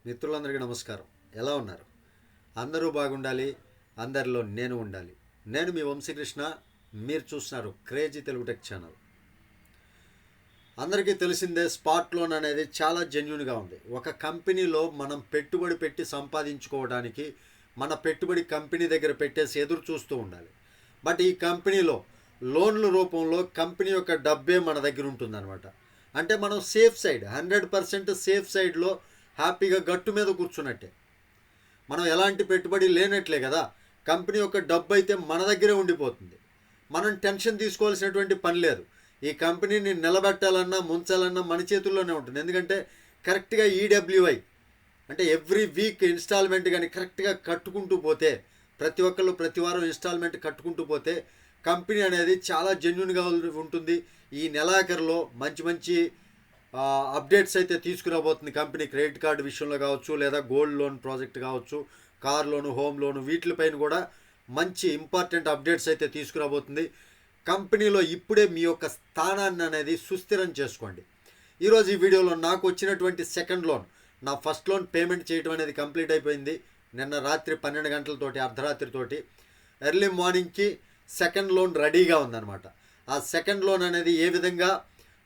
మిత్రులందరికీ నమస్కారం. ఎలా ఉన్నారు? అందరూ బాగుండాలి, అందరిలో నేను ఉండాలి. నేను మీ వంశీకృష్ణ. మీరు చూస్తున్నారు క్రేజీ తెలుగు టెక్ ఛానల్. అందరికీ తెలిసిందే, స్పాట్ లోన్ అనేది చాలా జెన్యూన్గా ఉంది. ఒక కంపెనీలో మనం పెట్టుబడి పెట్టి సంపాదించుకోవడానికి మన పెట్టుబడి కంపెనీ దగ్గర పెట్టేసి ఎదురు చూస్తూ ఉండాలి. బట్ ఈ కంపెనీలో లోన్ల రూపంలో కంపెనీ యొక్క డబ్బే మన దగ్గర ఉంటుందన్నమాట. అంటే మనం సేఫ్ సైడ్ 100% సేఫ్ సైడ్లో హ్యాపీగా గట్టు మీద కూర్చున్నట్టే. మనం ఎలాంటి పెట్టుబడి లేనట్లే కదా. కంపెనీ యొక్క డబ్బు అయితే మన దగ్గరే ఉండిపోతుంది. మనం టెన్షన్ తీసుకోవాల్సినటువంటి పని లేదు. ఈ కంపెనీని నిలబెట్టాలన్నా ముంచాలన్నా మన చేతుల్లోనే ఉంటుంది. ఎందుకంటే కరెక్ట్గా ఈడబ్ల్యూఐ అంటే ఎవ్రీ వీక్ ఇన్స్టాల్మెంట్ కానీ కరెక్ట్గా కట్టుకుంటూ పోతే, ప్రతి ఒక్కళ్ళు ప్రతి వారం ఇన్స్టాల్మెంట్ కట్టుకుంటూ పోతే కంపెనీ అనేది చాలా జెన్యూన్గా ఉంటుంది. ఈ నెలాఖరులో మంచి మంచి అప్డేట్స్ అయితే తీసుకురాబోతుంది కంపెనీ. క్రెడిట్ కార్డు విషయంలో కావచ్చు, లేదా గోల్డ్ లోన్ ప్రాజెక్ట్ కావచ్చు, కార్ లోను, హోమ్ లోను, వీటిపైన కూడా మంచి ఇంపార్టెంట్ అప్డేట్స్ అయితే తీసుకురాబోతుంది. కంపెనీలో ఇప్పుడే మీ యొక్క స్థానాన్ని అనేది సుస్థిరం చేసుకోండి. ఈరోజు ఈ వీడియోలో నాకు వచ్చినటువంటి సెకండ్ లోన్, నా ఫస్ట్ లోన్ పేమెంట్ చేయడం అనేది కంప్లీట్ అయిపోయింది. నిన్న రాత్రి 12 గంటలతోటి, అర్ధరాత్రితోటి. ఎర్లీ మార్నింగ్కి సెకండ్ లోన్ రెడీగా ఉందన్నమాట. ఆ సెకండ్ లోన్ అనేది ఏ విధంగా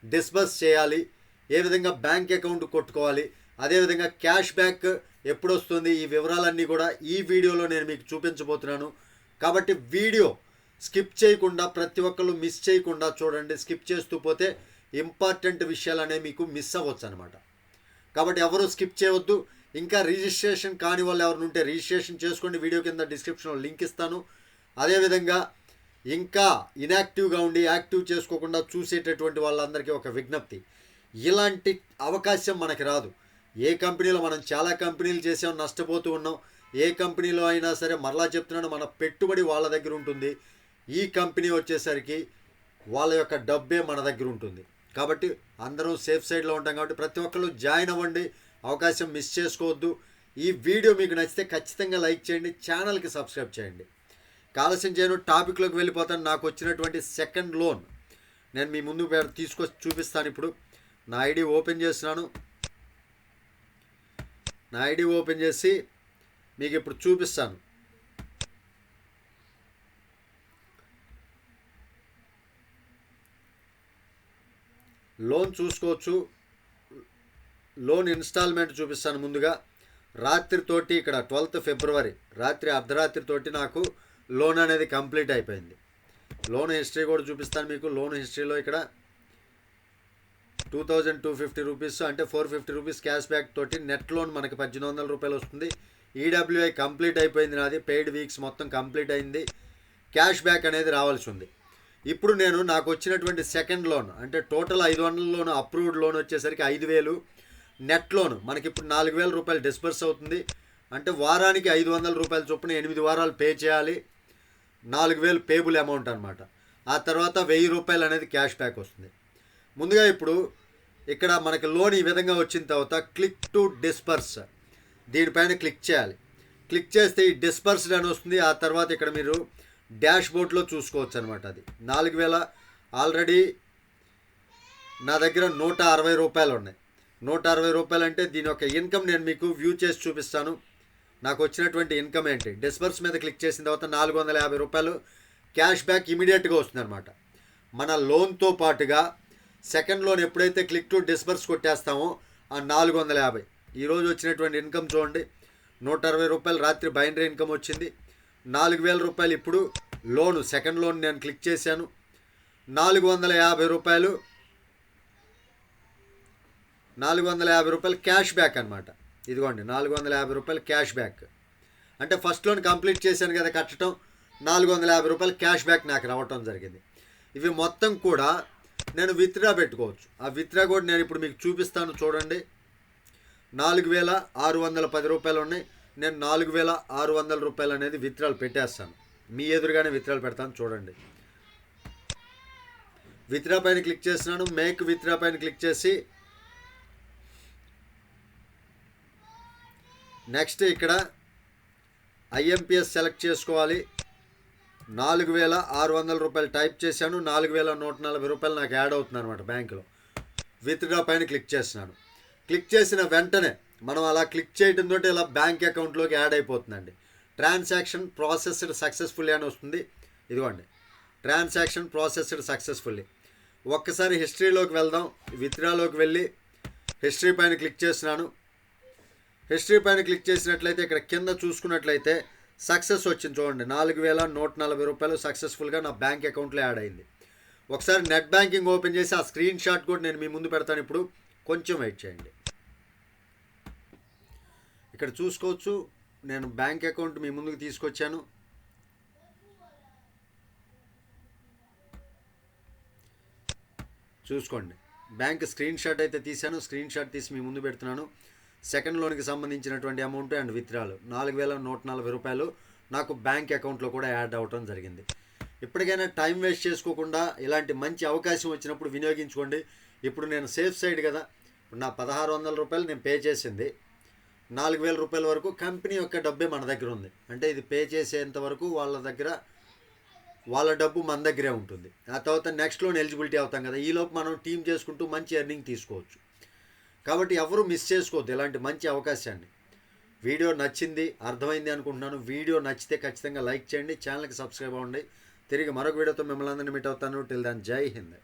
డిస్బర్స్ చేయాలి, ఏ విధంగా బ్యాంక్ అకౌంట్ కొట్టుకోవాలి, అదేవిధంగా క్యాష్ బ్యాక్ ఎప్పుడు వస్తుంది, ఈ వివరాలన్నీ కూడా ఈ వీడియోలో నేను మీకు చూపించబోతున్నాను. కాబట్టి వీడియో స్కిప్ చేయకుండా, ప్రతి ఒక్కళ్ళు మిస్ చేయకుండా చూడండి. స్కిప్ చేస్తూ పోతే ఇంపార్టెంట్ విషయాలు అనేవి మీకు మిస్ అవ్వచ్చు అనమాట. కాబట్టి ఎవరు స్కిప్ చేయవద్దు. ఇంకా రిజిస్ట్రేషన్ కాని వాళ్ళు ఎవరు ఉంటే రిజిస్ట్రేషన్ చేసుకోండి. వీడియో కింద డిస్క్రిప్షన్లో లింక్ ఇస్తాను. అదేవిధంగా ఇంకా ఇన్యాక్టివ్గా ఉండి యాక్టివ్ చేసుకోకుండా చూసేటటువంటి వాళ్ళందరికీ ఒక విజ్ఞప్తి, ఇలాంటి అవకాశం మనకి రాదు. ఏ కంపెనీలో మనం చాలా కంపెనీలు చేసాం, నష్టపోతూ ఉన్నాం. ఏ కంపెనీలో అయినా సరే మరలా చెప్తున్నాను, మన పెట్టుబడి వాళ్ళ దగ్గర ఉంటుంది. ఈ కంపెనీ వచ్చేసరికి వాళ్ళ యొక్క డబ్బే మన దగ్గర ఉంటుంది. కాబట్టి అందరూ సేఫ్ సైడ్లో ఉంటాం. కాబట్టి ప్రతి ఒక్కళ్ళు జాయిన్ అవ్వండి, అవకాశం మిస్ చేసుకోవద్దు. ఈ వీడియో మీకు నచ్చితే ఖచ్చితంగా లైక్ చేయండి, ఛానల్కి సబ్స్క్రైబ్ చేయండి. ఆలస్యం చేయను, టాపిక్లోకి వెళ్ళిపోతాను. నాకు వచ్చినటువంటి సెకండ్ లోన్ నేను మీ ముందు తీసుకొచ్చి చూపిస్తాను. ఇప్పుడు నా ఐడి ఓపెన్ చేస్తున్నాను. నా ఐడి ఓపెన్ చేసి మీకు ఇప్పుడు చూపిస్తాను. లోన్ చూసుకోవచ్చు. లోన్ ఇన్స్టాల్మెంట్ చూపిస్తాను. ముందుగా రాత్రితోటి, ఇక్కడ 12th ఫిబ్రవరి రాత్రి అర్ధరాత్రితోటి నాకు లోన్ అనేది కంప్లీట్ అయిపోయింది. లోన్ హిస్టరీ కూడా చూపిస్తాను మీకు. లోన్ హిస్టరీలో ఇక్కడ 2250 రూపీస్ అంటే 450 రూపీస్ క్యాష్ బ్యాక్ తోటి నెట్ లోన్ మనకి 1800 రూపాయలు వస్తుంది. ఈడబ్ల్యూఐ కంప్లీట్ అయిపోయింది నాది. పెయిడ్ వీక్స్ మొత్తం కంప్లీట్ అయింది. క్యాష్ బ్యాక్ అనేది రావాల్సి ఉంది. ఇప్పుడు నాకు వచ్చినటువంటి సెకండ్ లోన్ అంటే టోటల్ 500 లోన్, అప్రూవ్డ్ లోన్ వచ్చేసరికి 5000. నెట్ లోన్ మనకి ఇప్పుడు 4000 రూపాయలు డిస్బర్స్ అవుతుంది. అంటే వారానికి 500 రూపాయల చొప్పున 8 వారాలు పే చేయాలి. 4000 పేబుల్ అమౌంట్ అనమాట. ఆ తర్వాత 1000 రూపాయలు అనేది క్యాష్ బ్యాక్ వస్తుంది. ముందుగా ఇప్పుడు ఇక్కడ మనకి లోన్ ఈ విధంగా వచ్చిన తర్వాత క్లిక్ టు డిస్బర్స్, దీనిపైన క్లిక్ చేయాలి. క్లిక్ చేస్తే ఈ డిస్బర్స్డ్ అని వస్తుంది. ఆ తర్వాత ఇక్కడ మీరు డాష్ బోర్డ్లో చూసుకోవచ్చు అనమాట. అది 4000. ఆల్రెడీ నా దగ్గర 160 రూపాయలు ఉన్నాయి. 160 రూపాయలు అంటే దీని యొక్క ఇన్కమ్ నేను మీకు వ్యూ చేసి చూపిస్తాను. నాకు వచ్చినటువంటి ఇన్కమ్ ఏంటి. డిస్బర్స్ మీద క్లిక్ చేసిన తర్వాత 450 రూపాయలు క్యాష్ బ్యాక్ ఇమీడియట్గా వస్తుంది అనమాట. మన లోన్తో పాటుగా సెకండ్ లోన్ ఎప్పుడైతే క్లిక్ టు డిస్బర్స్ కొట్టేస్తామో ఆ 450. ఈరోజు వచ్చినటువంటి ఇన్కమ్ చూడండి, 160 రూపాయలు రాత్రి బైనరీ ఇన్కమ్ వచ్చింది. 4000 రూపాయలు ఇప్పుడు లోను సెకండ్ లోన్ నేను క్లిక్ చేశాను. 450 రూపాయలు, 450 రూపాయలు క్యాష్ బ్యాక్ అనమాట. ఇదిగోండి 450 రూపాయలు క్యాష్ బ్యాక్. అంటే ఫస్ట్ లోన్ కంప్లీట్ చేశాను కదా కట్టడం, 450 రూపాయలు క్యాష్ బ్యాక్ నాకు రావటం జరిగింది. ఇవి మొత్తం కూడా నేను విత్డ్రా పెట్టుకోవచ్చు. ఆ విత్డ్రా కూడా నేను ఇప్పుడు మీకు చూపిస్తాను. చూడండి, 4610 రూపాయలు ఉన్నాయి. నేను 4600 రూపాయలు అనేది విత్డ్రాలు పెట్టేస్తాను. మీ ఎదురుగానే విత్డ్రాలు పెడతాను. చూడండి, విత్డ్రా పైన క్లిక్ చేస్తున్నాను. మేక్ విత్డ్రా పైన క్లిక్ చేసి నెక్స్ట్ ఇక్కడ ఐఎంపిఎస్ సెలెక్ట్ చేసుకోవాలి. 4600 రూపాయలు టైప్ చేశాను. 4140 రూపాయలు నాకు యాడ్ అవుతుంది అనమాట బ్యాంకులో. విత్డ్రా పైన క్లిక్ చేస్తున్నాను. క్లిక్ చేసిన వెంటనే మనం అలా క్లిక్ చేయడంతో ఇలా బ్యాంక్ అకౌంట్లోకి యాడ్ అయిపోతుందండి. ట్రాన్సాక్షన్ ప్రాసెస్డ్ సక్సెస్ఫుల్లీ అని వస్తుంది. ఇదిగోండి, ట్రాన్సాక్షన్ ప్రాసెస్డ్ సక్సెస్ఫుల్లీ. ఒక్కసారి హిస్టరీలోకి వెళ్దాం. విత్డ్రాలోకి వెళ్ళి హిస్టరీ పైన క్లిక్ చేస్తున్నాను. హిస్టరీ పైన క్లిక్ చేసినట్లయితే ఇక్కడ కింద చూసుకున్నట్లయితే సక్సెస్ వచ్చింది చూడండి. 4140 రూపాయలు సక్సెస్ఫుల్గా నా బ్యాంక్ అకౌంట్లో యాడ్ అయింది. ఒకసారి నెట్ బ్యాంకింగ్ ఓపెన్ చేసి ఆ స్క్రీన్ షాట్ కూడా నేను మీ ముందు పెడతాను. ఇప్పుడు కొంచెం వెయిట్ చేయండి. ఇక్కడ చూసుకోవచ్చు, నేను బ్యాంక్ అకౌంట్ మీ ముందుకు తీసుకొచ్చాను. చూసుకోండి, బ్యాంక్ స్క్రీన్ షాట్ అయితే తీశాను. స్క్రీన్ షాట్ తీసి మీ ముందు పెడుతున్నాను. సెకండ్ లోన్కి సంబంధించినటువంటి అమౌంట్ అండ్ విత్డ్రాలు 4140 రూపాయలు నాకు బ్యాంక్ అకౌంట్లో కూడా యాడ్ అవ్వడం జరిగింది. ఇప్పటికైనా టైం వేస్ట్ చేసుకోకుండా ఇలాంటి మంచి అవకాశం వచ్చినప్పుడు వినియోగించుకోండి. ఇప్పుడు నేను సేఫ్ సైడ్ కదా. ఇప్పుడు నా 1600 రూపాయలు నేను పే చేసింది. 4000 రూపాయల వరకు కంపెనీ యొక్క డబ్బే మన దగ్గర ఉంది. అంటే ఇది పే చేసేంత వరకు వాళ్ళ డబ్బు మన దగ్గరే ఉంటుంది. ఆ తర్వాత నెక్స్ట్ లోన్ ఎలిజిబిలిటీ అవుతాం కదా. ఈలోపు మనం టీం చేసుకుంటూ మంచి ఎర్నింగ్ తీసుకోవచ్చు. కాబట్టి ఎవరు మిస్ చేసుకోవద్దు ఇలాంటి మంచి అవకాశాన్ని. వీడియో నచ్చింది, అర్థమైంది అనుకుంటున్నాను. వీడియో నచ్చితే ఖచ్చితంగా లైక్ చేయండి, ఛానల్కి సబ్స్క్రైబ్ అవ్వండి. తిరిగి మరొక వీడియోతో మిమ్మల్ని అందరినీ మీట్ అవుతాను. టిల్ దెన్, జై హింద్.